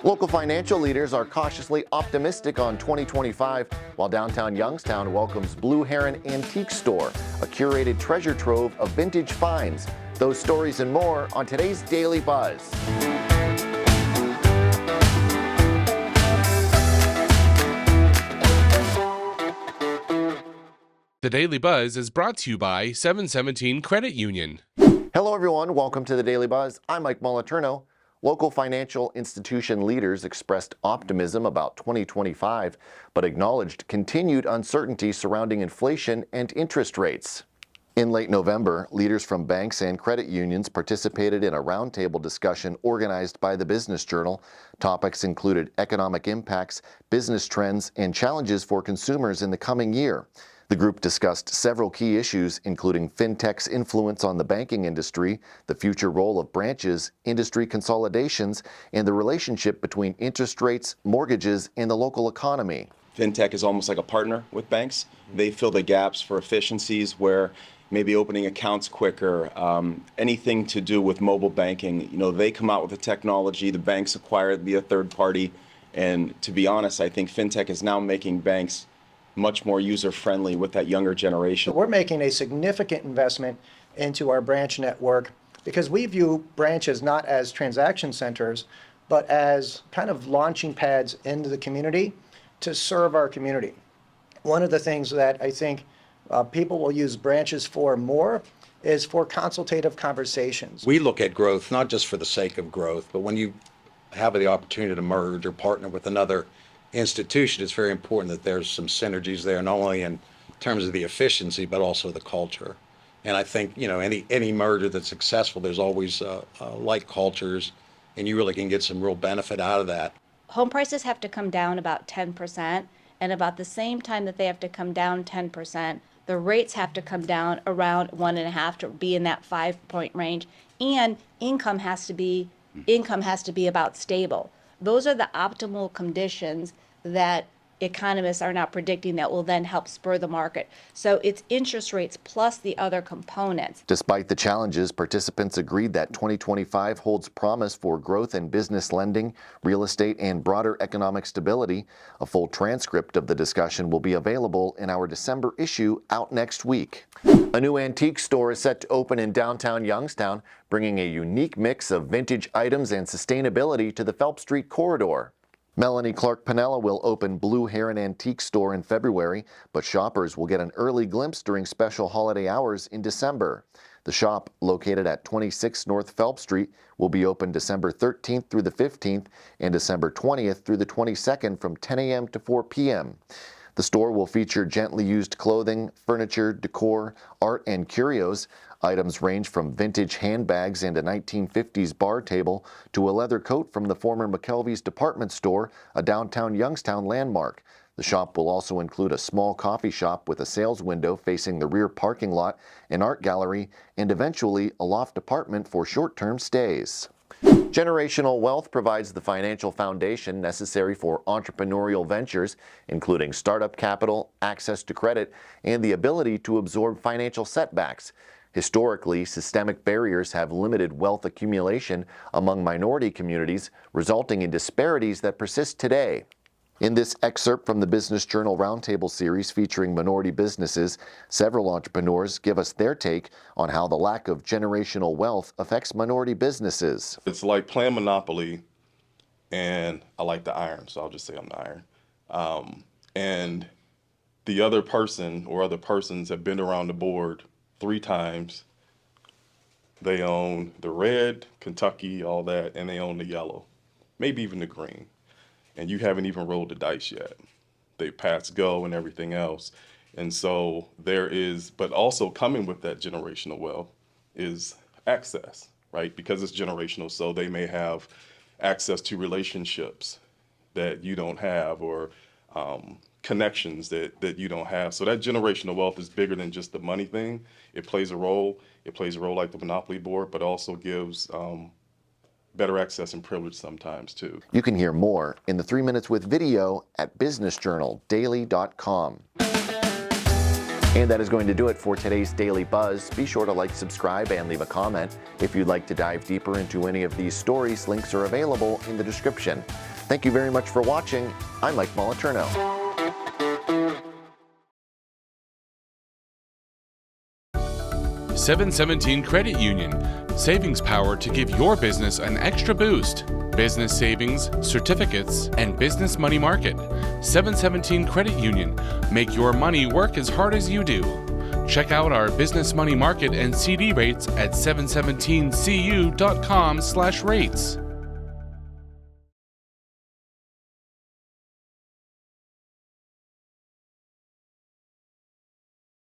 Local financial leaders are cautiously optimistic on 2025, while downtown Youngstown welcomes Blue Heron Antiques Store, a curated treasure trove of vintage finds. Those stories and more on today's Daily Buzz. The Daily Buzz is brought to you by 717 Credit Union. Hello everyone, welcome to the Daily Buzz. I'm Mike Moliterno. Local financial institution leaders expressed optimism about 2025, but acknowledged continued uncertainty surrounding inflation and interest rates. In late November, leaders from banks and credit unions participated in a roundtable discussion organized by the Business Journal. Topics included economic impacts, business trends, and challenges for consumers in the coming year. The group discussed several key issues, including fintech's influence on the banking industry, the future role of branches, industry consolidations, and the relationship between interest rates, mortgages, and the local economy. Fintech is almost like a partner with banks. They fill the gaps for efficiencies where maybe opening accounts quicker, anything to do with mobile banking. They come out with the technology, the banks acquire it via third party. And to be honest, I think fintech is now making banks much more user-friendly with that younger generation. We're making a significant investment into our branch network because we view branches not as transaction centers, but as kind of launching pads into the community to serve our community. One of the things that I think people will use branches for more is for consultative conversations. We look at growth not just for the sake of growth, but when you have the opportunity to merge or partner with another institution, it's very important that there's some synergies there, not only in terms of the efficiency, but also the culture. And I think, any merger that's successful, there's always like cultures, and you really can get some real benefit out of that. Home prices have to come down about 10%, and about the same time that they have to come down 10%, the rates have to come down around 1.5 to be in that 5-point range, and income has to be about stable. Those are the optimal conditions that economists are now predicting that will then help spur the market. So it's interest rates plus the other components. Despite the challenges, participants agreed that 2025 holds promise for growth in business lending, real estate, and broader economic stability. A full transcript of the discussion will be available in our December issue out next week. A new antique store is set to open in downtown Youngstown, bringing a unique mix of vintage items and sustainability to the Phelps St corridor. Melanie Clark-Panella will open Blue Heron Antiques Store in February, but shoppers will get an early glimpse during special holiday hours in December. The shop, located at 26 North Phelps Street, will be open December 13th through the 15th and December 20th through the 22nd from 10 a.m. to 4 p.m. The store will feature gently used clothing, furniture, decor, art, and curios. Items range from vintage handbags and a 1950s bar table to a leather coat from the former McKelvey's department store, a downtown Youngstown landmark. The shop will also include a small coffee shop with a sales window facing the rear parking lot, an art gallery, and eventually a loft apartment for short-term stays. Generational wealth provides the financial foundation necessary for entrepreneurial ventures, including startup capital, access to credit, and the ability to absorb financial setbacks. Historically, systemic barriers have limited wealth accumulation among minority communities, resulting in disparities that persist today. In this excerpt from the Business Journal Roundtable series featuring minority businesses, several entrepreneurs give us their take on how the lack of generational wealth affects minority businesses. It's like playing Monopoly, and I like the iron, so I'll just say I'm the iron. And the other person or other persons have been around the board 3 times. They own the red, Kentucky, all that, and they own the yellow, maybe even the green. And you haven't even rolled the dice yet. They pass go and everything else. And so there is, but also coming with that generational wealth is access, right? Because it's generational, so they may have access to relationships that you don't have, or connections that you don't have. So that generational wealth is bigger than just the money thing. It plays a role. It plays a role like the Monopoly board, but also gives better access and privilege sometimes too. You can hear more in the 3 Minutes with video at businessjournaldaily.com. And that is going to do it for today's Daily Buzz. Be sure to like, subscribe, and leave a comment. If you'd like to dive deeper into any of these stories, links are available in the description. Thank you very much for watching. I'm Mike Moliterno. 717 Credit Union. Savings power to give your business an extra boost. Business savings, certificates, and business money market. 717 Credit Union. Make your money work as hard as you do. Check out our business money market and CD rates at 717cu.com/rates.